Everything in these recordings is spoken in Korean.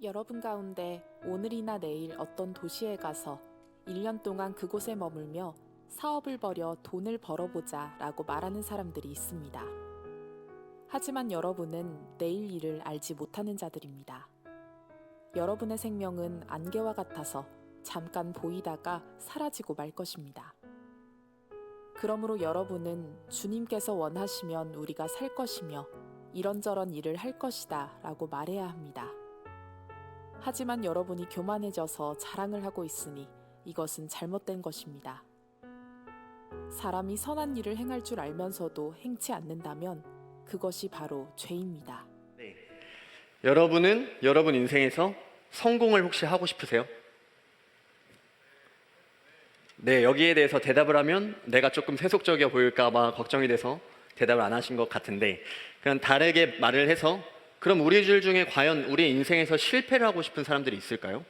여러분 가운데 오늘이나 내일 어떤 도시에 가서 1년 동안 그곳에 머물며 사업을 벌여 돈을 벌어보자 라고 말하는 사람들이 있습니다. 하지만 여러분은 내일 일을 알지 못하는 자들입니다. 여러분의 생명은 안개와 같아서 잠깐 보이다가 사라지고 말 것입니다. 그러므로 여러분은 주님께서 원하시면 우리가 살 것이며 이런저런 일을 할 것이다 라고 말해야 합니다. 하지만 여러분이 교만해져서 자랑을 하고 있으니 이것은 잘못된 것입니다. 사람이 선한 일을 행할 줄 알면서도 행치 않는다면 그것이 바로 죄입니다. 네. 여러분은 여러분 인생에서 성공을 혹시 하고 싶으세요? 네, 여기에 대해서 대답을 하면 내가 조금 세속적이어 보일까 봐 걱정이 돼서 대답을 안 하신 것 같은데, 그냥 다르게 말을 해서 그럼 우리들 중에 과연 우리 인생에서 실패를 하고 싶은 사람들이 있을까요?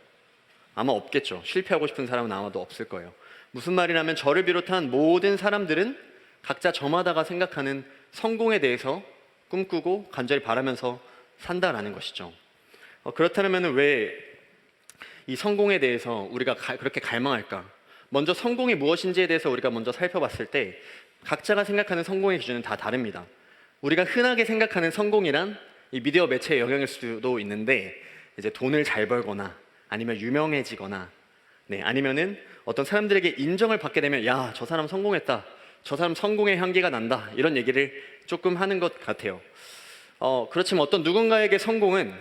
아마 없겠죠. 실패하고 싶은 사람은 아마도 없을 거예요. 무슨 말이냐면 저를 비롯한 모든 사람들은 각자 저마다가 생각하는 성공에 대해서 꿈꾸고 간절히 바라면서 산다라는 것이죠. 그렇다면 왜 이 성공에 대해서 우리가 그렇게 갈망할까? 먼저 성공이 무엇인지에 대해서 우리가 먼저 살펴봤을 때 각자가 생각하는 성공의 기준은 다 다릅니다. 우리가 흔하게 생각하는 성공이란 이 미디어 매체의 영향일 수도 있는데, 이제 돈을 잘 벌거나 아니면 유명해지거나, 아니면은 어떤 사람들에게 인정을 받게 되면 야, 저 사람 성공했다, 저 사람 성공의 향기가 난다, 이런 얘기를 조금 하는 것 같아요. 그렇지만 어떤 누군가에게 성공은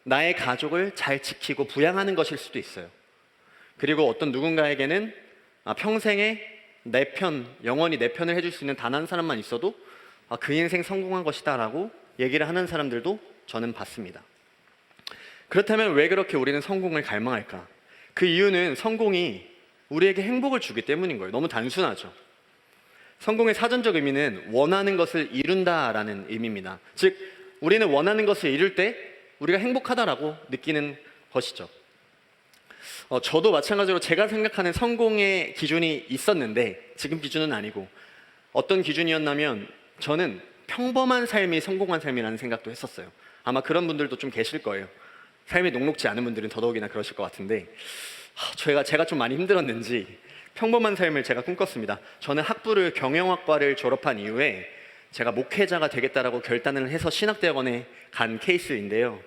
나의 가족을 잘 지키고 부양하는 것일 수도 있어요. 그리고 어떤 누군가에게는 평생에 내 편, 영원히 내 편을 해줄 수 있는 단 한 사람만 있어도 그 인생 성공한 것이다 라고 얘기를 하는 사람들도 저는 봤습니다. 그렇다면 왜 그렇게 우리는 성공을 갈망할까? 그 이유는 성공이 우리에게 행복을 주기 때문인 거예요. 너무 단순하죠. 성공의 사전적 의미는 원하는 것을 이룬다라는 의미입니다. 즉, 우리는 원하는 것을 이룰 때 우리가 행복하다라고 느끼는 것이죠. 저도 마찬가지로 제가 생각하는 성공의 기준이 있었는데 지금 기준은 아니고, 어떤 기준이었냐면 저는 평범한 삶이 성공한 삶이라는 생각도 했었어요. 아마 그런 분들도 좀 계실 거예요. 삶이 녹록지 않은 분들은 더더욱이나 그러실 것 같은데, 제가 좀 많이 힘들었는지 평범한 삶을 제가 꿈꿨습니다. 저는 학부를 경영학과를 졸업한 이후에 제가 목회자가 되겠다라고 결단을 해서 신학대학원에 간 케이스인데요.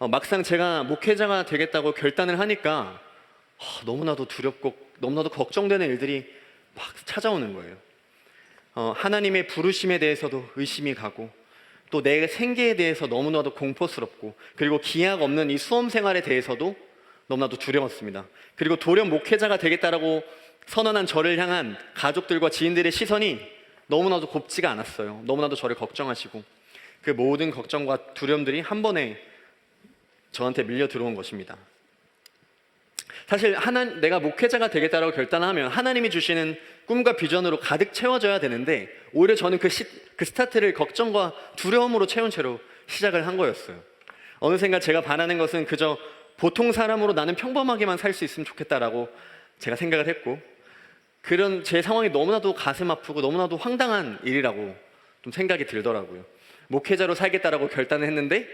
막상 제가 목회자가 되겠다고 결단을 하니까 너무나도 두렵고 너무나도 걱정되는 일들이 막 찾아오는 거예요. 하나님의 부르심에 대해서도 의심이 가고, 또 내 생계에 대해서 너무나도 공포스럽고, 그리고 기약 없는 이 수험 생활에 대해서도 너무나도 두려웠습니다. 그리고 돌연 목회자가 되겠다라고 선언한 저를 향한 가족들과 지인들의 시선이 너무나도 곱지가 않았어요. 너무나도 저를 걱정하시고, 그 모든 걱정과 두려움들이 한 번에 저한테 밀려 들어온 것입니다. 사실 내가 목회자가 되겠다라고 결단하면 하나님이 주시는 꿈과 비전으로 가득 채워져야 되는데, 오히려 저는 그 스타트를 걱정과 두려움으로 채운 채로 시작을 한 거였어요. 어느샌가 제가 바라는 것은 그저 보통 사람으로 나는 평범하게만 살 수 있으면 좋겠다라고 제가 생각을 했고, 그런 제 상황이 너무나도 가슴 아프고 너무나도 황당한 일이라고 좀 생각이 들더라고요. 목회자로 살겠다라고 결단을 했는데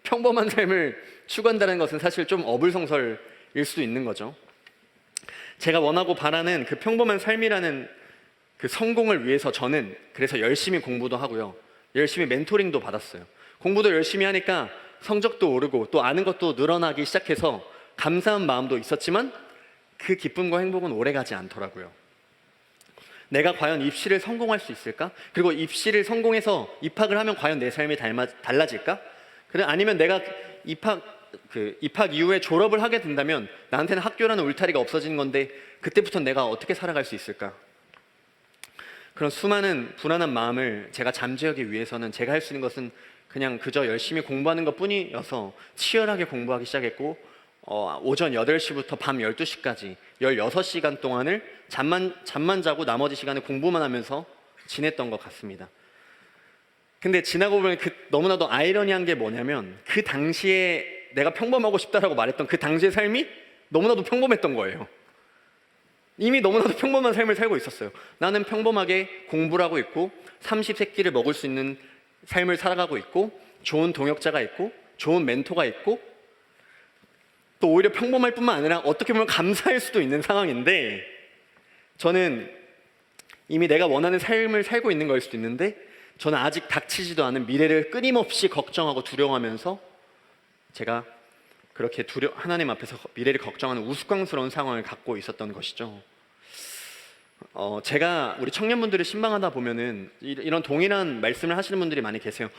평범한 삶을 추구한다는 것은 사실 좀 어불성설일 수도 있는 거죠. 제가 원하고 바라는 그 평범한 삶이라는 그 성공을 위해서 저는 그래서 열심히 공부도 하고요, 열심히 멘토링도 받았어요. 공부도 열심히 하니까 성적도 오르고 또 아는 것도 늘어나기 시작해서 감사한 마음도 있었지만 그 기쁨과 행복은 오래가지 않더라고요. 내가 과연 입시를 성공할 수 있을까? 그리고 입시를 성공해서 입학을 하면 과연 내 삶이 달라질까? 아니면 내가 입학 이후에 졸업을 하게 된다면 나한테는 학교라는 울타리가 없어지는 건데 그때부터 내가 어떻게 살아갈 수 있을까? 그런 수많은 불안한 마음을 제가 잠재우기 위해서는 제가 할 수 있는 것은 그냥 그저 열심히 공부하는 것 뿐이어서 치열하게 공부하기 시작했고, 오전 8시부터 밤 12시까지 16시간 동안을 잠만 자고 나머지 시간을 공부만 하면서 지냈던 것 같습니다. 근데 지나고 보면 너무나도 아이러니한 게 뭐냐면, 그 당시에 내가 평범하고 싶다라고 말했던 그 당시의 삶이 너무나도 평범했던 거예요. 이미 너무나도 평범한 삶을 살고 있었어요. 나는 평범하게 공부를 하고 있고 삼시세끼를 먹을 수 있는 삶을 살아가고 있고, 좋은 동역자가 있고 좋은 멘토가 있고, 또 오히려 평범할 뿐만 아니라 어떻게 보면 감사할 수도 있는 상황인데, 저는 이미 내가 원하는 삶을 살고 있는 걸 수도 있는데, 저는 아직 닥치지도 않은 미래를 끊임없이 걱정하고 두려워하면서 제가 그렇게 하나님 앞에서 미래를 걱정하는 우스꽝스러운 상황을 갖고 있었던 것이죠. 제가 우리 청년분들을 신방하다 보면은 이런 동일한 말씀을 하시는 분들이 많이 계세요.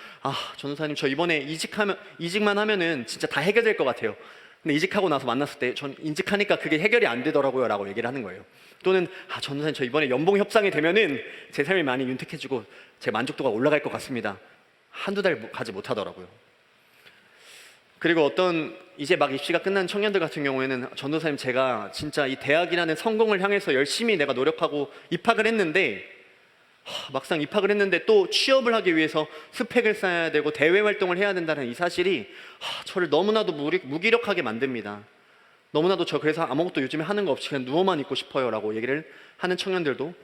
전도사님, 저 이번에 이직만 하면은 진짜 다 해결될 것 같아요. 근데 이직하고 나서 만났을 때 전 이직하니까 그게 해결이 안 되더라고요 라고 얘기를 하는 거예요. 또는 전도사님, 저 이번에 연봉 협상이 되면은 제 삶이 많이 윤택해지고 제 만족도가 올라갈 것 같습니다. 한두 달 가지 못하더라고요. 그리고 어떤 이제 막 입시가 끝난 청년들 같은 경우에는, 전도사님, 제가 진짜 이 대학이라는 성공을 향해서 열심히 내가 노력하고 입학을 했는데, 막상 입학을 했는데 또 취업을 하기 위해서 스펙을 쌓아야 되고 대외 활동을 해야 된다는 이 사실이 저를 너무나도 무기력하게 만듭니다. 너무나도 저 그래서 아무것도 요즘에 하는 거 없이 그냥 누워만 있고 싶어요 라고 얘기를 하는 청년들도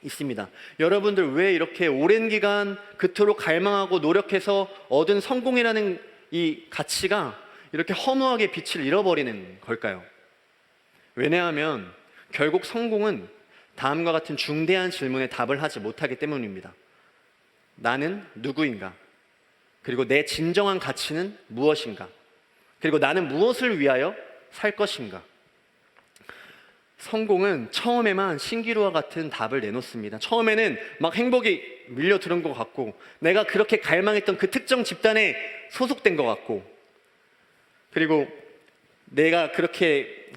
있습니다. 여러분들 왜 이렇게 오랜 기간 그토록 갈망하고 노력해서 얻은 성공이라는 이 가치가 이렇게 허무하게 빛을 잃어버리는 걸까요? 왜냐하면 결국 성공은 다음과 같은 중대한 질문에 답을 하지 못하기 때문입니다. 나는 누구인가? 그리고 내 진정한 가치는 무엇인가? 그리고 나는 무엇을 위하여 살 것인가? 성공은 처음에만 신기루와 같은 답을 내놓습니다. 처음에는 막 행복이 밀려드는 것 같고, 내가 그렇게 갈망했던 그 특정 집단에 소속된 것 같고, 그리고 내가 그렇게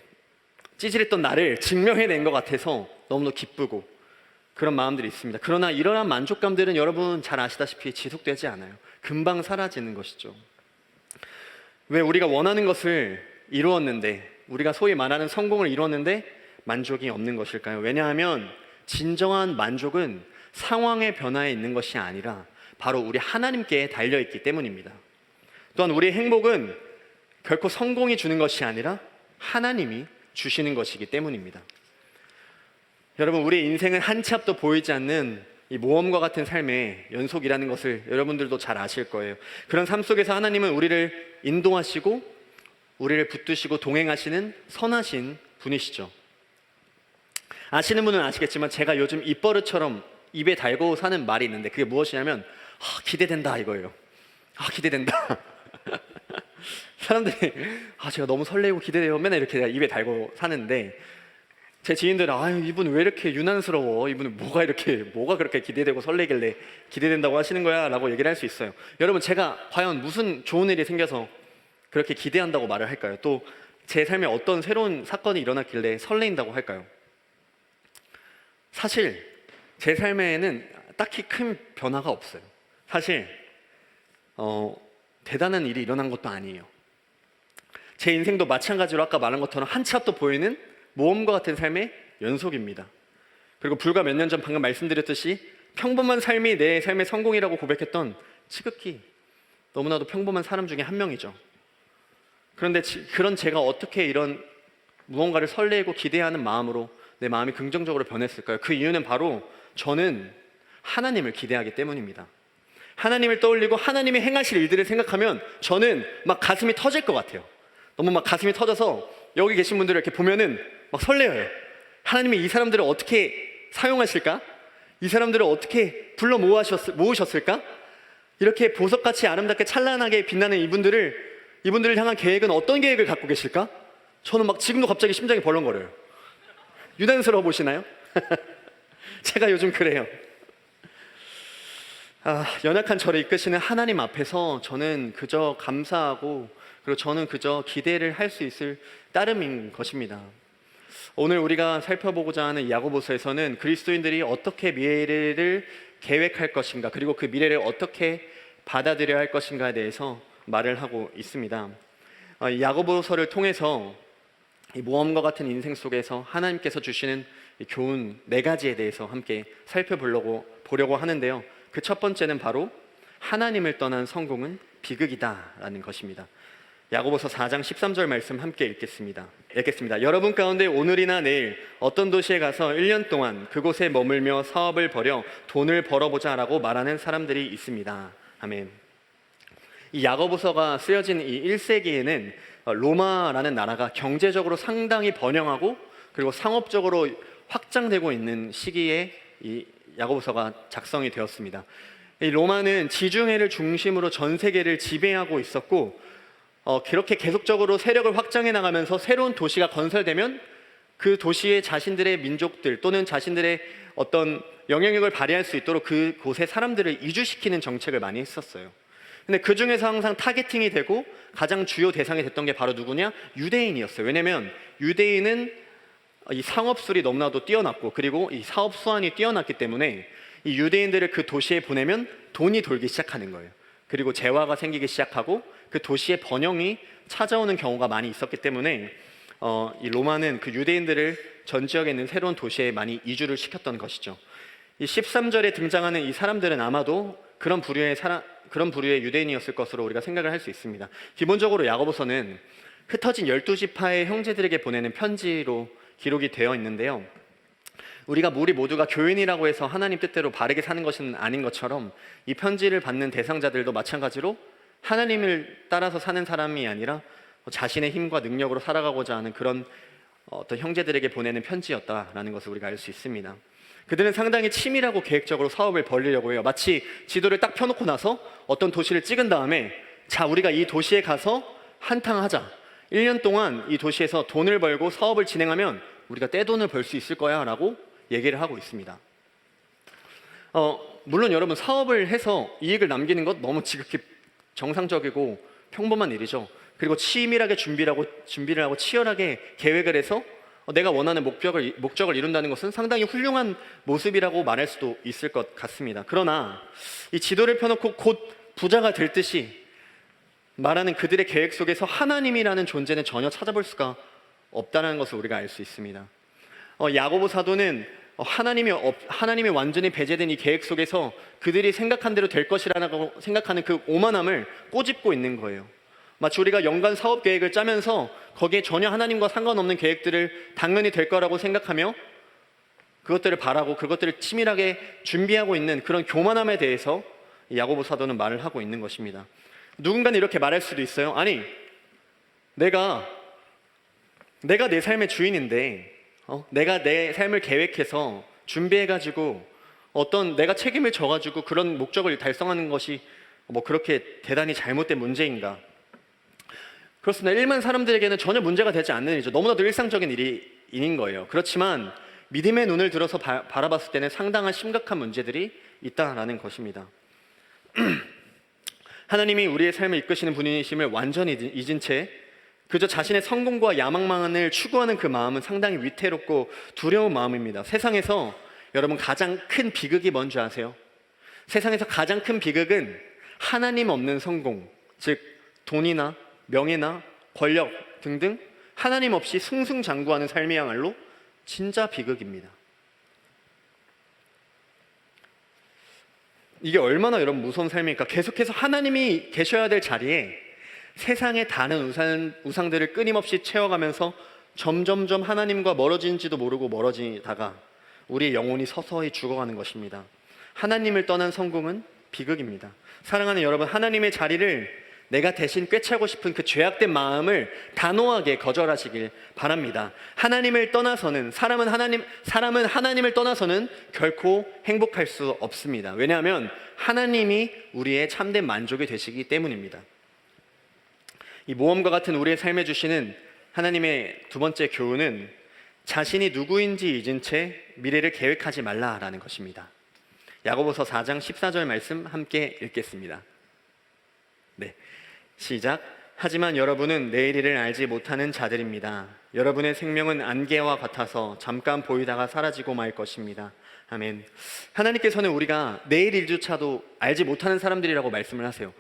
찌질했던 나를 증명해낸 것 같아서 너무도 기쁘고 그런 마음들이 있습니다. 그러나 이러한 만족감들은 여러분 잘 아시다시피 지속되지 않아요. 금방 사라지는 것이죠. 왜 우리가 원하는 것을 이루었는데, 우리가 소위 말하는 성공을 이루었는데 만족이 없는 것일까요? 왜냐하면 진정한 만족은 상황의 변화에 있는 것이 아니라 바로 우리 하나님께 달려있기 때문입니다. 또한 우리의 행복은 결코 성공이 주는 것이 아니라 하나님이 주시는 것이기 때문입니다. 여러분, 우리의 인생은 한 치 앞도 보이지 않는 이 모험과 같은 삶의 연속이라는 것을 여러분들도 잘 아실 거예요. 그런 삶 속에서 하나님은 우리를 인도하시고 우리를 붙드시고 동행하시는 선하신 분이시죠. 아시는 분은 아시겠지만 제가 요즘 입버릇처럼 입에 달고 사는 말이 있는데, 그게 무엇이냐면 기대된다 이거예요. 기대된다. 사람들이 제가 너무 설레고 기대돼요 맨날 이렇게 입에 달고 사는데, 제 지인들은 이분 왜 이렇게 유난스러워, 이분은 뭐가 그렇게 기대되고 설레길래 기대된다고 하시는 거야 라고 얘기를 할 수 있어요. 여러분, 제가 과연 무슨 좋은 일이 생겨서 그렇게 기대한다고 말을 할까요? 또 제 삶에 어떤 새로운 사건이 일어났길래 설레인다고 할까요? 사실 제 삶에는 딱히 큰 변화가 없어요. 사실 대단한 일이 일어난 것도 아니에요. 제 인생도 마찬가지로 아까 말한 것처럼 한 치 앞도 보이는 모험과 같은 삶의 연속입니다. 그리고 불과 몇 년 전 방금 말씀드렸듯이 평범한 삶이 내 삶의 성공이라고 고백했던 지극히 너무나도 평범한 사람 중에 한 명이죠. 그런데 그런 제가 어떻게 이런 무언가를 설레고 기대하는 마음으로 내 마음이 긍정적으로 변했을까요? 그 이유는 바로 저는 하나님을 기대하기 때문입니다. 하나님을 떠올리고 하나님이 행하실 일들을 생각하면 저는 막 가슴이 터질 것 같아요. 너무 막 가슴이 터져서 여기 계신 분들을 이렇게 보면은 막 설레어요. 하나님이 이 사람들을 어떻게 사용하실까? 이 사람들을 어떻게 불러 모으셨을까? 이렇게 보석같이 아름답게 찬란하게 빛나는 이분들을 향한 계획은 어떤 계획을 갖고 계실까? 저는 막 지금도 갑자기 심장이 벌렁거려요. 유난스러워 보시나요? 제가 요즘 그래요. 연약한 저를 이끄시는 하나님 앞에서 저는 그저 감사하고, 그리고 저는 그저 기대를 할 수 있을 따름인 것입니다. 오늘 우리가 살펴보고자 하는 야고보서에서는 그리스도인들이 어떻게 미래를 계획할 것인가, 그리고 그 미래를 어떻게 받아들여야 할 것인가에 대해서 말을 하고 있습니다. 야고보서를 통해서 이 모험과 같은 인생 속에서 하나님께서 주시는 교훈 4가지에 대해서 함께 살펴보려고 하는데요. 그 첫 번째는 바로 하나님을 떠난 성공은 비극이다라는 것입니다. 야고보서 4장 13절 말씀 함께 읽겠습니다. 여러분 가운데 오늘이나 내일 어떤 도시에 가서 1년 동안 그곳에 머물며 사업을 벌여 돈을 벌어보자 라고 말하는 사람들이 있습니다. 아멘. 이 야고보서가 쓰여진 이 1세기에는 로마라는 나라가 경제적으로 상당히 번영하고 그리고 상업적으로 확장되고 있는 시기에 이 야고보서가 작성이 되었습니다. 이 로마는 지중해를 중심으로 전 세계를 지배하고 있었고 그렇게 계속적으로 세력을 확장해 나가면서 새로운 도시가 건설되면 그 도시에 자신들의 민족들 또는 자신들의 어떤 영향력을 발휘할 수 있도록 그곳에 사람들을 이주시키는 정책을 많이 했었어요. 근데 그 중에서 항상 타겟팅이 되고 가장 주요 대상이 됐던 게 바로 누구냐? 유대인이었어요. 왜냐하면 유대인은 이 상업술이 너무나도 뛰어났고 그리고 이 사업 수완이 뛰어났기 때문에 이 유대인들을 그 도시에 보내면 돈이 돌기 시작하는 거예요. 그리고 재화가 생기기 시작하고 그 도시의 번영이 찾아오는 경우가 많이 있었기 때문에 이 로마는 그 유대인들을 전 지역에 있는 새로운 도시에 많이 이주를 시켰던 것이죠. 이 13절에 등장하는 이 사람들은 아마도 그런 부류의 유대인이었을 것으로 우리가 생각을 할 수 있습니다. 기본적으로 야고보서는 흩어진 12지파의 형제들에게 보내는 편지로 기록이 되어 있는데요. 우리가 우리 모두가 교인이라고 해서 하나님 뜻대로 바르게 사는 것은 아닌 것처럼 이 편지를 받는 대상자들도 마찬가지로 하나님을 따라서 사는 사람이 아니라 자신의 힘과 능력으로 살아가고자 하는 그런 어떤 형제들에게 보내는 편지였다라는 것을 우리가 알 수 있습니다. 그들은 상당히 치밀하고 계획적으로 사업을 벌리려고 해요. 마치 지도를 딱 펴놓고 나서 어떤 도시를 찍은 다음에 자, 우리가 이 도시에 가서 한탕하자. 1년 동안 이 도시에서 돈을 벌고 사업을 진행하면 우리가 떼돈을 벌 수 있을 거야 라고 얘기를 하고 있습니다. 물론 여러분 사업을 해서 이익을 남기는 것 너무 지극히 정상적이고 평범한 일이죠. 그리고 치밀하게 준비를 하고 치열하게 계획을 해서 내가 원하는 목적을 이룬다는 것은 상당히 훌륭한 모습이라고 말할 수도 있을 것 같습니다. 그러나 이 지도를 펴놓고 곧 부자가 될 듯이 말하는 그들의 계획 속에서 하나님이라는 존재는 전혀 찾아볼 수가 없다는 것을 우리가 알 수 있습니다. 야고보 사도는 하나님이 완전히 배제된 이 계획 속에서 그들이 생각한 대로 될 것이라고 생각하는 그 오만함을 꼬집고 있는 거예요. 마치 우리가 연간 사업 계획을 짜면서 거기에 전혀 하나님과 상관없는 계획들을 당연히 될 거라고 생각하며 그것들을 바라고 그것들을 치밀하게 준비하고 있는 그런 교만함에 대해서 야고보 사도는 말을 하고 있는 것입니다. 누군가는 이렇게 말할 수도 있어요. 아니, 내가 내 삶의 주인인데 내가 내 삶을 계획해서 준비해가지고 내가 책임을 져가지고 그런 목적을 달성하는 것이 뭐 그렇게 대단히 잘못된 문제인가? 그렇습니다. 일반 사람들에게는 전혀 문제가 되지 않는 일이죠. 너무나도 일상적인 일인 거예요. 그렇지만 믿음의 눈을 들어서 바라봤을 때는 상당한 심각한 문제들이 있다라는 것입니다. 하나님이 우리의 삶을 이끄시는 분이심을 완전히 잊은 채 그저 자신의 성공과 야망만을 추구하는 그 마음은 상당히 위태롭고 두려운 마음입니다. 세상에서 여러분 가장 큰 비극이 뭔지 아세요? 세상에서 가장 큰 비극은 하나님 없는 성공, 즉 돈이나 명예나 권력 등등 하나님 없이 승승장구하는 삶이야말로 진짜 비극입니다. 이게 얼마나 여러분 무서운 삶입니까? 계속해서 하나님이 계셔야 될 자리에 세상의 다른 우상들을 끊임없이 채워가면서 점점점 하나님과 멀어진지도 모르고 멀어지다가 우리의 영혼이 서서히 죽어가는 것입니다. 하나님을 떠난 성공은 비극입니다. 사랑하는 여러분, 하나님의 자리를 내가 대신 꿰차고 싶은 그 죄악된 마음을 단호하게 거절하시길 바랍니다. 하나님을 떠나서는 사람은 하나님을 떠나서는 결코 행복할 수 없습니다. 왜냐하면 하나님이 우리의 참된 만족이 되시기 때문입니다. 이 모험과 같은 우리의 삶에 주시는 하나님의 두 번째 교훈은 자신이 누구인지 잊은 채 미래를 계획하지 말라라는 것입니다. 야고보서 4장 14절 말씀 함께 읽겠습니다. 네, 시작. 하지만 여러분은 내일 일을 알지 못하는 자들입니다. 여러분의 생명은 안개와 같아서 잠깐 보이다가 사라지고 말 것입니다. 아멘. 하나님께서는 우리가 내일 일조차도 알지 못하는 사람들이라고 말씀을 하세요.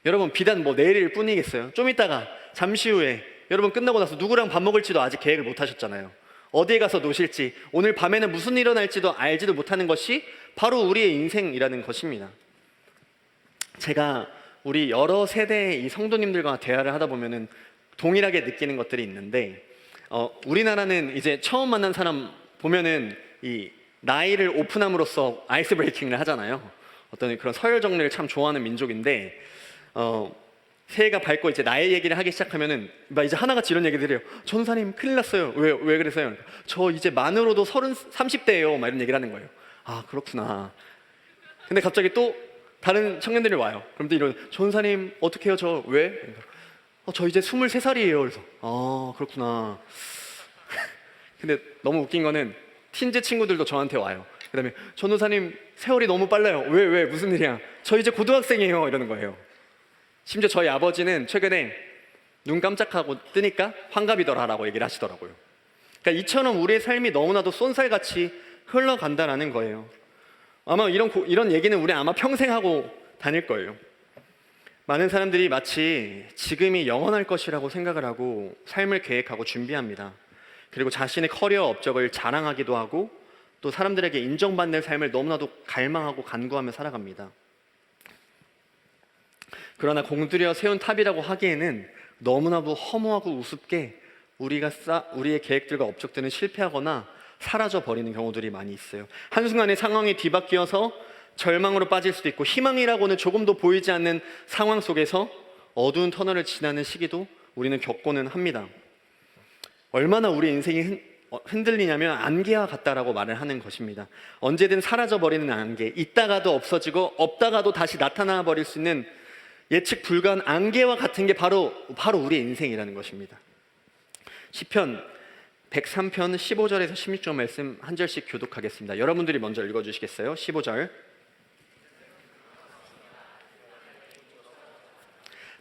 여러분, 비단 내일 일 뿐이겠어요? 좀 있다가 잠시 후에 여러분 끝나고 나서 누구랑 밥 먹을지도 아직 계획을 못 하셨잖아요. 어디에 가서 노실지, 오늘 밤에는 무슨 일이 일어날지도 알지도 못하는 것이 바로 우리의 인생이라는 것입니다. 제가 우리 여러 세대의 이 성도님들과 대화를 하다 보면은 동일하게 느끼는 것들이 있는데, 우리나라는 이제 처음 만난 사람 보면은 이 나이를 오픈함으로써 아이스 브레이킹을 하잖아요. 어떤 그런 서열 정리를 참 좋아하는 민족인데, 새해가 밝고 이제 나의 얘기를 하기 시작하면은 막 이제 하나같이 이런 얘기들 해요. 전사님 큰일 났어요. 왜 그랬어요? 저 이제 만으로도 30대예요. 막 이런 얘기를 하는 거예요. 아, 그렇구나. 근데 갑자기 또 다른 청년들이 와요. 그럼 또 이런, 전사님 어떻게 해요? 저 왜? 저 이제 23살이에요. 그래서 아, 그렇구나. 근데 너무 웃긴 거는 틴즈 친구들도 저한테 와요. 그다음에 전도사님 세월이 너무 빨라요. 왜 무슨 일이야? 저 이제 고등학생이에요. 이러는 거예요. 심지어 저희 아버지는 최근에 눈 깜짝하고 뜨니까 환갑이더라라고 얘기를 하시더라고요. 그러니까 이처럼 우리의 삶이 너무나도 쏜살같이 흘러간다라는 거예요. 아마 이런 얘기는 우리 아마 평생 하고 다닐 거예요. 많은 사람들이 마치 지금이 영원할 것이라고 생각을 하고 삶을 계획하고 준비합니다. 그리고 자신의 커리어 업적을 자랑하기도 하고 또 사람들에게 인정받는 삶을 너무나도 갈망하고 간구하며 살아갑니다. 그러나 공들여 세운 탑이라고 하기에는 너무나도 허무하고 우습게 우리의 계획들과 업적들은 실패하거나 사라져 버리는 경우들이 많이 있어요. 한순간에 상황이 뒤바뀌어서 절망으로 빠질 수도 있고 희망이라고는 조금도 보이지 않는 상황 속에서 어두운 터널을 지나는 시기도 우리는 겪고는 합니다. 얼마나 우리 인생이 흔들리냐면 안개와 같다라고 말을 하는 것입니다. 언제든 사라져 버리는 안개, 있다가도 없어지고 없다가도 다시 나타나 버릴 수 있는 예측 불가한 안개와 같은 게 바로 우리의 인생이라는 것입니다. 시편 103편 15절에서 16절 말씀 한 절씩 교독하겠습니다. 여러분들이 먼저 읽어주시겠어요? 15절.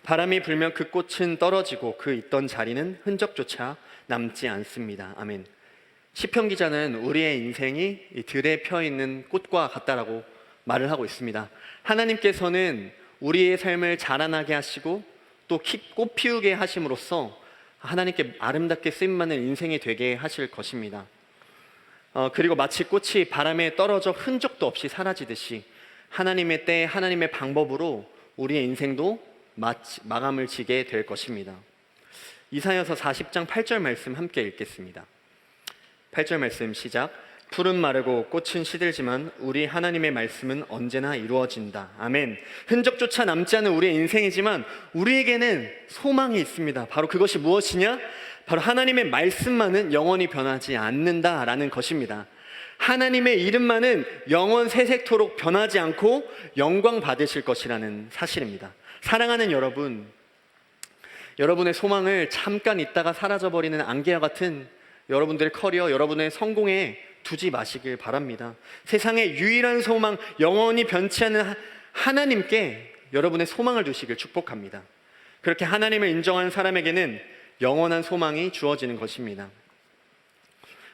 바람이 불면 그 꽃은 떨어지고 그 있던 자리는 흔적조차 남지 않습니다. 아멘. 시편 기자는 우리의 인생이 이 들에 펴 있는 꽃과 같다라고 말을 하고 있습니다. 하나님께서는 우리의 삶을 자라나게 하시고 또 꽃 피우게 하심으로써 하나님께 아름답게 쓰임받는 인생이 되게 하실 것입니다. 그리고 마치 꽃이 바람에 떨어져 흔적도 없이 사라지듯이 하나님의 때 하나님의 방법으로 우리의 인생도 마감을 지게 될 것입니다. 이사야서 40장 8절 말씀 함께 읽겠습니다. 8절 말씀 시작. 풀은 마르고 꽃은 시들지만 우리 하나님의 말씀은 언제나 이루어진다. 아멘. 흔적조차 남지 않은 우리의 인생이지만 우리에게는 소망이 있습니다. 바로 그것이 무엇이냐? 바로 하나님의 말씀만은 영원히 변하지 않는다라는 것입니다. 하나님의 이름만은 영원 세세토록 변하지 않고 영광 받으실 것이라는 사실입니다. 사랑하는 여러분, 여러분의 소망을 잠깐 있다가 사라져버리는 안개와 같은 여러분들의 커리어, 여러분의 성공에 두지 마시길 바랍니다. 세상의 유일한 소망, 영원히 변치 않는 하나님께 여러분의 소망을 두시길 축복합니다. 그렇게 하나님을 인정한 사람에게는 영원한 소망이 주어지는 것입니다.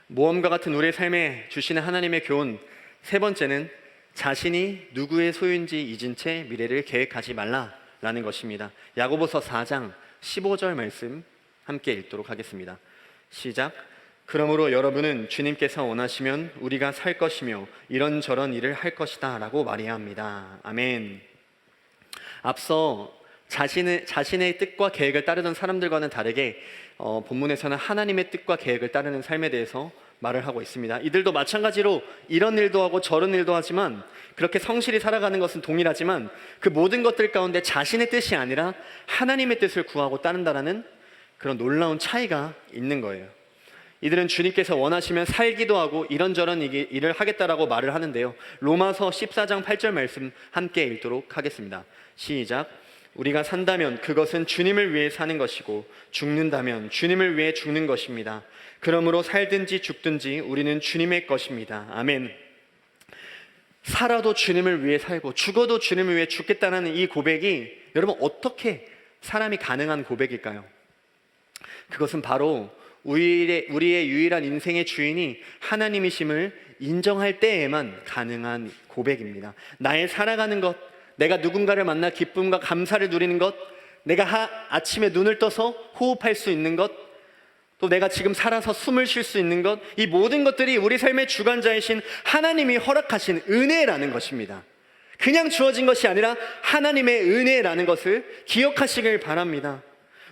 모험과 같은 우리의 삶에 주시는 하나님의 교훈, 세 번째는 자신이 누구의 소유인지 잊은 채 미래를 계획하지 말라라는 것입니다. 야고보서 4장 15절 말씀 함께 읽도록 하겠습니다. 시작. 그러므로 여러분은 주님께서 원하시면 우리가 살 것이며 이런저런 일을 할 것이다 라고 말해야 합니다. 아멘. 앞서 자신의 뜻과 계획을 따르던 사람들과는 다르게 본문에서는 하나님의 뜻과 계획을 따르는 삶에 대해서 말을 하고 있습니다. 이들도 마찬가지로 이런 일도 하고 저런 일도 하지만 그렇게 성실히 살아가는 것은 동일하지만 그 모든 것들 가운데 자신의 뜻이 아니라 하나님의 뜻을 구하고 따른다라는 그런 놀라운 차이가 있는 거예요. 이들은 주님께서 원하시면 살기도 하고 이런저런 일을 하겠다라고 말을 하는데요. 로마서 14장 8절 말씀 함께 읽도록 하겠습니다. 시작. 우리가 산다면 그것은 주님을 위해 사는 것이고 죽는다면 주님을 위해 죽는 것입니다. 그러므로 살든지 죽든지 우리는 주님의 것입니다. 아멘. 살아도 주님을 위해 살고 죽어도 주님을 위해 죽겠다는 이 고백이 여러분 어떻게 사람이 가능한 고백일까요? 그것은 바로 우리의 유일한 인생의 주인이 하나님이심을 인정할 때에만 가능한 고백입니다. 나의 살아가는 것, 내가 누군가를 만나 기쁨과 감사를 누리는 것, 내가 아침에 눈을 떠서 호흡할 수 있는 것, 또 내가 지금 살아서 숨을 쉴 수 있는 것, 이 모든 것들이 우리 삶의 주관자이신 하나님이 허락하신 은혜라는 것입니다. 그냥 주어진 것이 아니라 하나님의 은혜라는 것을 기억하시길 바랍니다.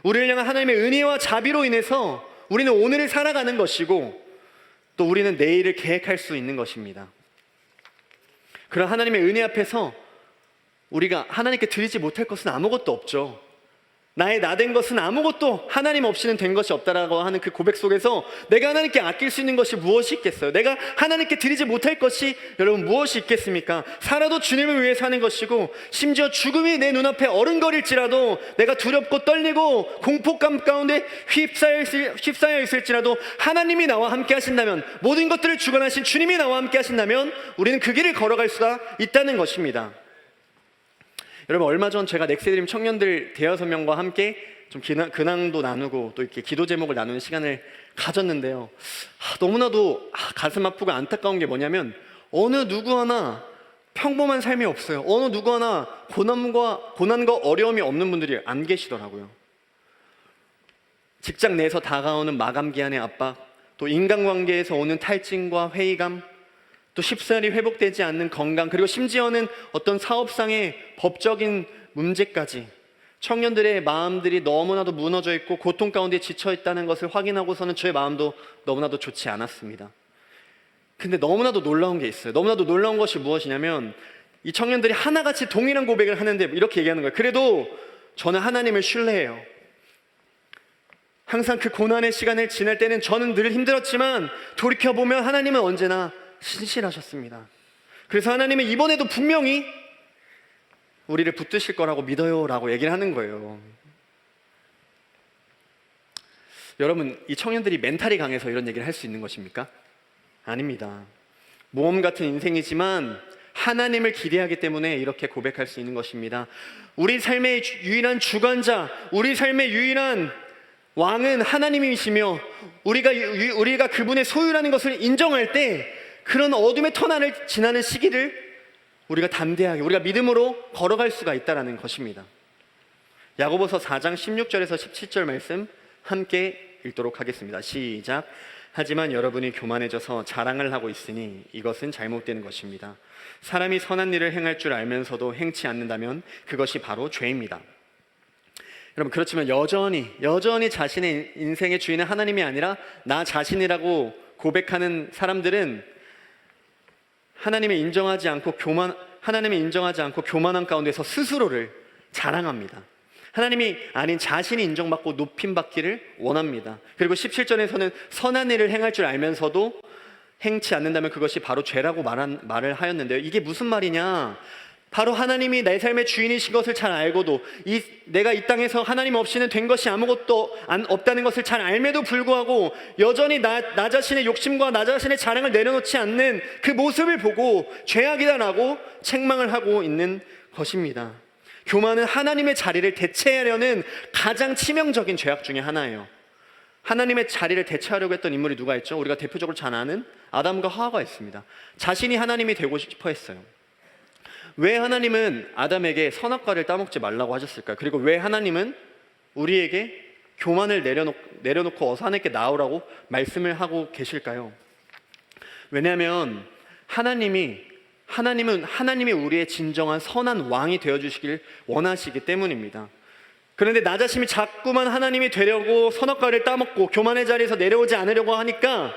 우리를 향한 하나님의 은혜와 자비로 인해서 우리는 오늘을 살아가는 것이고 또 우리는 내일을 계획할 수 있는 것입니다. 그런 하나님의 은혜 앞에서 우리가 하나님께 드리지 못할 것은 아무것도 없죠. 나의 나된 것은 아무것도 하나님 없이는 된 것이 없다라고 하는 그 고백 속에서 내가 하나님께 아낄 수 있는 것이 무엇이 있겠어요? 내가 하나님께 드리지 못할 것이 여러분 무엇이 있겠습니까? 살아도 주님을 위해 사는 것이고, 심지어 죽음이 내 눈앞에 어른거릴지라도, 내가 두렵고 떨리고 공포감 가운데 휩싸여 있을지라도 하나님이 나와 함께 하신다면, 모든 것들을 주관하신 주님이 나와 함께 하신다면 우리는 그 길을 걸어갈 수가 있다는 것입니다. 여러분, 얼마 전 제가 넥스드림 청년들 대여섯 명과 함께 좀 근황도 나누고 또 이렇게 기도 제목을 나누는 시간을 가졌는데요. 너무나도 가슴 아프고 안타까운 게 뭐냐면, 어느 누구 하나 평범한 삶이 없어요. 어느 누구 하나 고난과 어려움이 없는 분들이 안 계시더라고요. 직장 내에서 다가오는 마감 기한의 압박, 또 인간관계에서 오는 탈진과 회의감, 또 쉽사리 회복되지 않는 건강, 그리고 심지어는 어떤 사업상의 법적인 문제까지, 청년들의 마음들이 너무나도 무너져 있고 고통 가운데 지쳐 있다는 것을 확인하고서는 저의 마음도 너무나도 좋지 않았습니다. 근데 너무나도 놀라운 게 있어요. 너무나도 놀라운 것이 무엇이냐면, 이 청년들이 하나같이 동일한 고백을 하는데 이렇게 얘기하는 거예요. 그래도 저는 하나님을 신뢰해요. 항상 그 고난의 시간을 지날 때는 저는 늘 힘들었지만 돌이켜보면 하나님은 언제나 신실하셨습니다. 그래서 하나님은 이번에도 분명히 우리를 붙드실 거라고 믿어요 라고 얘기를 하는 거예요. 여러분, 이 청년들이 멘탈이 강해서 이런 얘기를 할 수 있는 것입니까? 아닙니다. 모험 같은 인생이지만 하나님을 기대하기 때문에 이렇게 고백할 수 있는 것입니다. 우리 삶의 유일한 주관자, 우리 삶의 유일한 왕은 하나님이시며, 우리가 그분의 소유라는 것을 인정할 때 그런 어둠의 터널을 지나는 시기를 우리가 담대하게, 우리가 믿음으로 걸어갈 수가 있다는 것입니다. 야고보서 4장 16절에서 17절 말씀 함께 읽도록 하겠습니다. 시작. 하지만 여러분이 교만해져서 자랑을 하고 있으니 이것은 잘못되는 것입니다. 사람이 선한 일을 행할 줄 알면서도 행치 않는다면 그것이 바로 죄입니다. 여러분, 그렇지만 여전히 자신의 인생의 주인은 하나님이 아니라 나 자신이라고 고백하는 사람들은 하나님을 인정하지 않고 교만한 가운데서 스스로를 자랑합니다. 하나님이 아닌 자신이 인정받고 높임받기를 원합니다. 그리고 17절에서는 선한 일을 행할 줄 알면서도 행치 않는다면 그것이 바로 죄라고 말을 하였는데요. 이게 무슨 말이냐? 바로 하나님이 내 삶의 주인이신 것을 잘 알고도, 내가 이 땅에서 하나님 없이는 된 것이 아무것도 없다는 것을 잘 알매도 불구하고 여전히 나 자신의 욕심과 나 자신의 자랑을 내려놓지 않는 그 모습을 보고 죄악이다라고 책망을 하고 있는 것입니다. 교만은 하나님의 자리를 대체하려는 가장 치명적인 죄악 중에 하나예요. 하나님의 자리를 대체하려고 했던 인물이 누가 있죠? 우리가 대표적으로 잘 아는 아담과 하와가 있습니다. 자신이 하나님이 되고 싶어 했어요. 왜 하나님은 아담에게 선악과를 따먹지 말라고 하셨을까요? 그리고 왜 하나님은 우리에게 교만을 내려놓고 어서 하나님께 나오라고 말씀을 하고 계실까요? 왜냐하면 하나님이 우리의 진정한 선한 왕이 되어주시길 원하시기 때문입니다. 그런데 나 자신이 자꾸만 하나님이 되려고 선악과를 따먹고 교만의 자리에서 내려오지 않으려고 하니까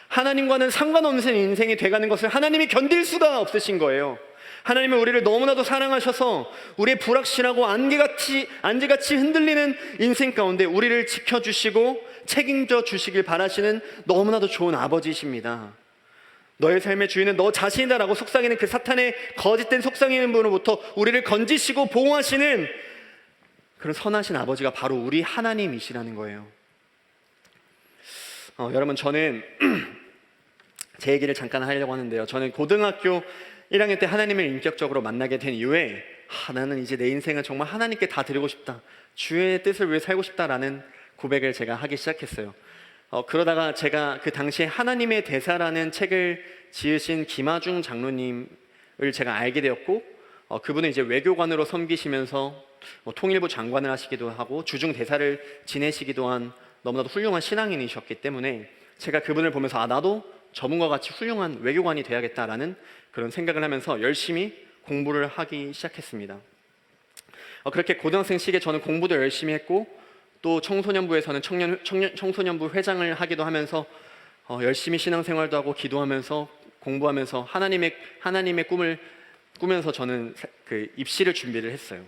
하나님과는 상관없는 인생이 돼가는 것을 하나님이 견딜 수가 없으신 거예요. 하나님은 우리를 너무나도 사랑하셔서 우리의 불확실하고 안개같이 흔들리는 인생 가운데 우리를 지켜주시고 책임져 주시길 바라시는 너무나도 좋은 아버지이십니다. 너의 삶의 주인은 너 자신이다라고 속삭이는 그 사탄의 거짓된 속삭이는으로부터 우리를 건지시고 보호하시는 그런 선하신 아버지가 바로 우리 하나님이시라는 거예요. 여러분, 저는 제 얘기를 잠깐 하려고 하는데요. 저는 고등학교 1학년 때 하나님을 인격적으로 만나게 된 이후에 나는 이제 내 인생을 정말 하나님께 다 드리고 싶다, 주의 뜻을 위해 살고 싶다라는 고백을 제가 하기 시작했어요. 그러다가 제가 그 당시에 하나님의 대사라는 책을 지으신 김하중 장로님을 제가 알게 되었고, 그분은 이제 외교관으로 섬기시면서 통일부 장관을 하시기도 하고 주중 대사를 지내시기도 한 너무나도 훌륭한 신앙인이셨기 때문에 제가 그분을 보면서 나도 저분과 같이 훌륭한 외교관이 돼야겠다라는 그런 생각을 하면서 열심히 공부를 하기 시작했습니다. 그렇게 고등학생 시기에 저는 공부도 열심히 했고, 또 청소년부에서는 청소년부 회장을 하기도 하면서 열심히 신앙생활도 하고 기도하면서 공부하면서 하나님의 꿈을 꾸면서 저는 그 입시를 준비를 했어요.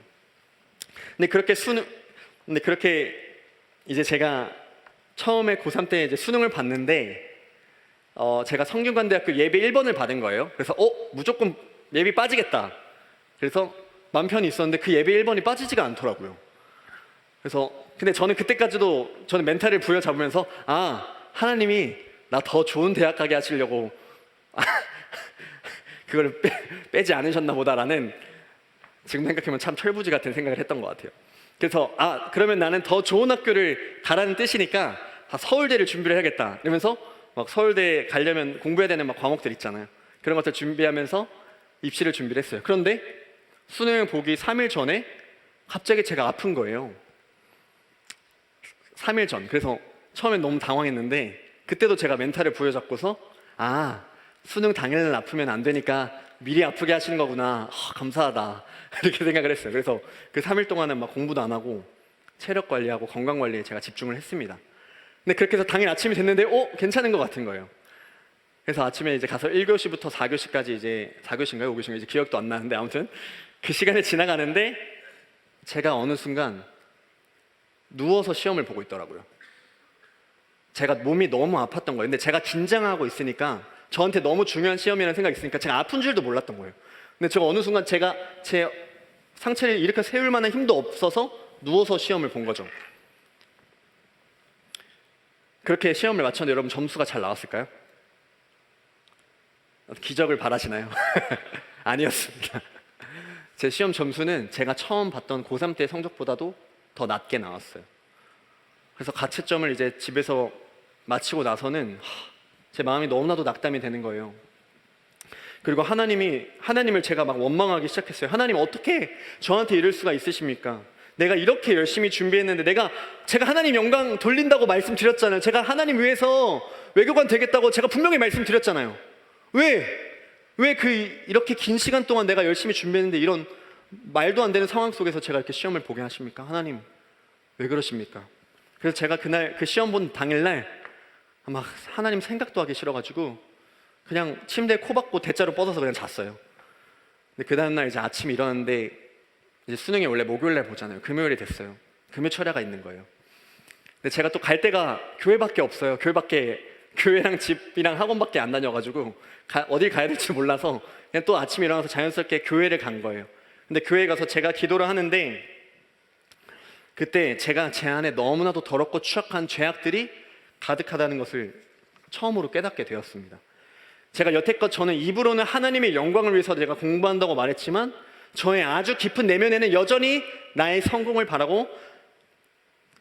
근데 그렇게 근데 그렇게 이제 제가 처음에 고3 때 이제 수능을 봤는데 제가 성균관대학교 예비 1번을 받은 거예요. 그래서 무조건 예비 빠지겠다. 그래서 맘 편히 있었는데 그 예비 1번이 빠지지가 않더라고요. 그래서 근데 저는 그때까지도 저는 멘탈을 부여잡으면서 하나님이 나 더 좋은 대학 가게 하시려고 그걸 빼지 않으셨나 보다라는, 지금 생각하면 참 철부지 같은 생각을 했던 것 같아요. 그래서 그러면 나는 더 좋은 학교를 가라는 뜻이니까 서울대를 준비를 해야겠다 이러면서 막 서울대 가려면 공부해야 되는 막 과목들 있잖아요. 그런 것들 준비하면서 입시를 준비를 했어요. 그런데 수능 보기 3일 전에 갑자기 제가 아픈 거예요. 3일 전. 그래서 처음엔 너무 당황했는데 그때도 제가 멘탈을 부여잡고서 수능 당일날 아프면 안 되니까 미리 아프게 하시는 거구나. 감사하다. 이렇게 생각을 했어요. 그래서 그 3일 동안은 막 공부도 안 하고 체력 관리하고 건강 관리에 제가 집중을 했습니다. 근데 그렇게 해서 당일 아침이 됐는데 괜찮은 것 같은 거예요. 그래서 아침에 이제 가서 1교시부터 4교시까지 이제 4교시인가요? 5교시인가요? 이제 기억도 안 나는데 아무튼 그 시간을 지나가는데 제가 어느 순간 누워서 시험을 보고 있더라고요. 제가 몸이 너무 아팠던 거예요. 근데 제가 긴장하고 있으니까 저한테 너무 중요한 시험이라는 생각이 있으니까 제가 아픈 줄도 몰랐던 거예요. 근데 제가 어느 순간 제가 제 상체를 이렇게 세울 만한 힘도 없어서 누워서 시험을 본 거죠. 그렇게 시험을 마쳤는데 여러분 점수가 잘 나왔을까요? 기적을 바라시나요? 아니었습니다. 제 시험 점수는 제가 처음 봤던 고3 때 성적보다도 더 낮게 나왔어요. 그래서 가채점을 이제 집에서 마치고 나서는 제 마음이 너무나도 낙담이 되는 거예요. 그리고 하나님을 제가 막 원망하기 시작했어요. 하나님 어떻게 저한테 이럴 수가 있으십니까? 내가 이렇게 열심히 준비했는데 제가 하나님 영광 돌린다고 말씀드렸잖아요. 제가 하나님 위해서 외교관 되겠다고 제가 분명히 말씀드렸잖아요. 왜 이렇게 긴 시간 동안 내가 열심히 준비했는데 이런 말도 안 되는 상황 속에서 제가 이렇게 시험을 보게 하십니까? 하나님 왜 그러십니까? 그래서 제가 그날 그 시험 본 당일날 막 하나님 생각도 하기 싫어가지고 그냥 침대에 코 박고 대자로 뻗어서 그냥 잤어요. 근데 그 다음날 이제 아침에 일어났는데 이제 수능이 원래 목요일날 보잖아요. 금요일이 됐어요. 금요 철야가 있는 거예요. 근데 제가 또 갈 데가 교회밖에 없어요. 교회랑 집이랑 학원밖에 안 다녀가지고 어딜 가야 될지 몰라서 그냥 또 아침에 일어나서 자연스럽게 교회를 간 거예요. 근데 교회에 가서 제가 기도를 하는데 그때 제가 제 안에 너무나도 더럽고 추악한 죄악들이 가득하다는 것을 처음으로 깨닫게 되었습니다. 제가 여태껏 저는 입으로는 하나님의 영광을 위해서 내가 공부한다고 말했지만 저의 아주 깊은 내면에는 여전히 나의 성공을 바라고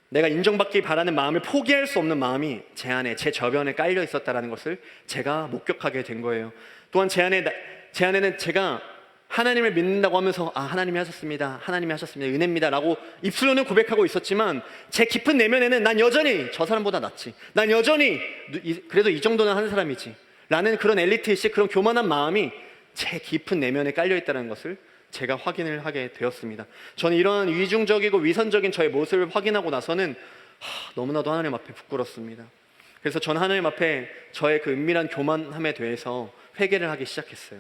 내가 인정받기 바라는 마음을 포기할 수 없는 마음이 제 안에, 제 저변에 깔려 있었다는 것을 제가 목격하게 된 거예요. 또한 제 안에는 제가 하나님을 믿는다고 하면서 하나님이 하셨습니다. 하나님이 하셨습니다. 은혜입니다. 라고 입술로는 고백하고 있었지만 제 깊은 내면에는 난 여전히 저 사람보다 낫지. 난 여전히 그래도 이 정도는 하는 사람이지. 라는 그런 엘리트의식, 그런 교만한 마음이 제 깊은 내면에 깔려 있다는 것을 제가 확인을 하게 되었습니다. 저는 이러한 위중적이고 위선적인 저의 모습을 확인하고 나서는 너무나도 하나님 앞에 부끄럽습니다. 그래서 저는 하나님 앞에 저의 그 은밀한 교만함에 대해서 회개를 하기 시작했어요.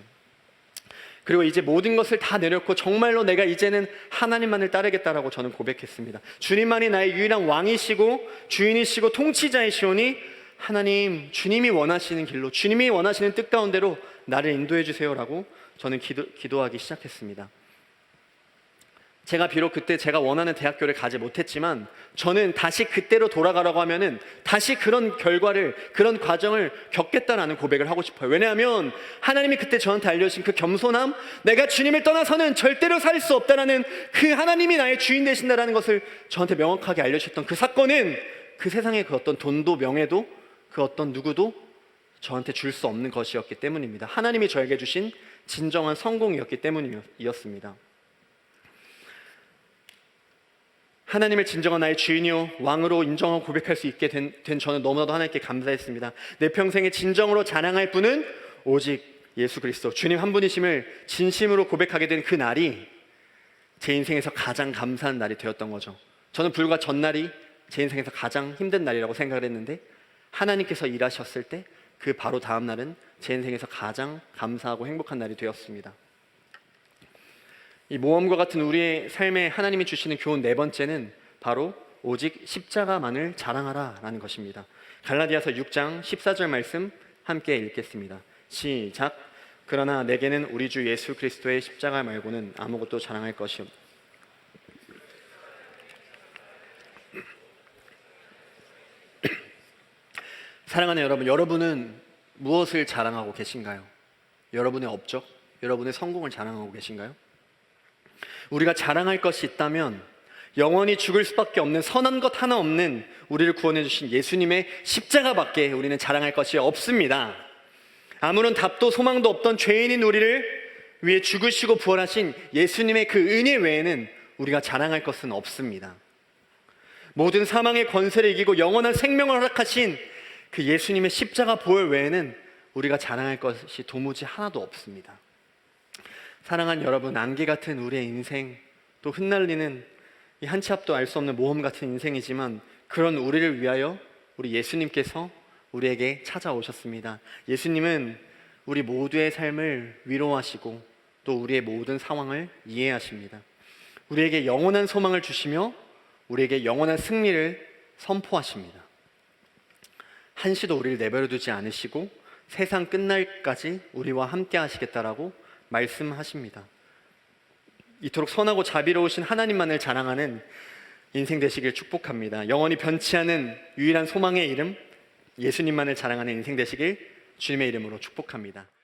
그리고 이제 모든 것을 다 내려놓고 정말로 내가 이제는 하나님만을 따르겠다라고 저는 고백했습니다. 주님만이 나의 유일한 왕이시고 주인이시고 통치자이시오니 하나님, 주님이 원하시는 길로, 주님이 원하시는 뜻 가운데로 나를 인도해 주세요라고 저는 기도하기 시작했습니다. 제가 비록 그때 제가 원하는 대학교를 가지 못했지만 저는 다시 그때로 돌아가라고 하면은 다시 그런 결과를, 그런 과정을 겪겠다라는 고백을 하고 싶어요. 왜냐하면 하나님이 그때 저한테 알려주신 그 겸손함, 내가 주님을 떠나서는 절대로 살 수 없다라는 그 하나님이 나의 주인 되신다라는 것을 저한테 명확하게 알려주셨던 그 사건은 그 세상의 그 어떤 돈도 명예도 그 어떤 누구도 저한테 줄 수 없는 것이었기 때문입니다. 하나님이 저에게 주신 진정한 성공이었기 때문이었습니다. 하나님을 진정한 나의 주인이요 왕으로 인정하고 고백할 수 있게 된 저는 너무나도 하나님께 감사했습니다. 내 평생에 진정으로 자랑할 분은 오직 예수 그리스도, 주님 한 분이심을 진심으로 고백하게 된 그 날이 제 인생에서 가장 감사한 날이 되었던 거죠. 저는 불과 전날이 제 인생에서 가장 힘든 날이라고 생각을 했는데 하나님께서 일하셨을 때 그 바로 다음 날은 제 인생에서 가장 감사하고 행복한 날이 되었습니다. 이 모험과 같은 우리의 삶에 하나님이 주시는 교훈 네 번째는 바로 오직 십자가만을 자랑하라라는 것입니다. 갈라디아서 6장 14절 말씀 함께 읽겠습니다. 시작. 그러나 내게는 우리 주 예수 그리스도의 십자가 말고는 아무것도 자랑할 것이 없. 사랑하는 여러분, 여러분은 무엇을 자랑하고 계신가요? 여러분의 업적, 여러분의 성공을 자랑하고 계신가요? 우리가 자랑할 것이 있다면 영원히 죽을 수밖에 없는 선한 것 하나 없는 우리를 구원해 주신 예수님의 십자가밖에 우리는 자랑할 것이 없습니다. 아무런 답도 소망도 없던 죄인인 우리를 위해 죽으시고 부활하신 예수님의 그 은혜 외에는 우리가 자랑할 것은 없습니다. 모든 사망의 권세를 이기고 영원한 생명을 허락하신 그 예수님의 십자가 보혈 외에는 우리가 자랑할 것이 도무지 하나도 없습니다. 사랑하는 여러분, 안개 같은 우리의 인생, 또 흩날리는 이 한 치 앞도 알 수 없는 모험 같은 인생이지만 그런 우리를 위하여 우리 예수님께서 우리에게 찾아오셨습니다. 예수님은 우리 모두의 삶을 위로하시고 또 우리의 모든 상황을 이해하십니다. 우리에게 영원한 소망을 주시며 우리에게 영원한 승리를 선포하십니다. 한시도 우리를 내버려 두지 않으시고 세상 끝날까지 우리와 함께 하시겠다라고 말씀하십니다. 이토록 선하고 자비로우신 하나님만을 자랑하는 인생 되시길 축복합니다. 영원히 변치 않은 유일한 소망의 이름 예수님만을 자랑하는 인생 되시길 주님의 이름으로 축복합니다.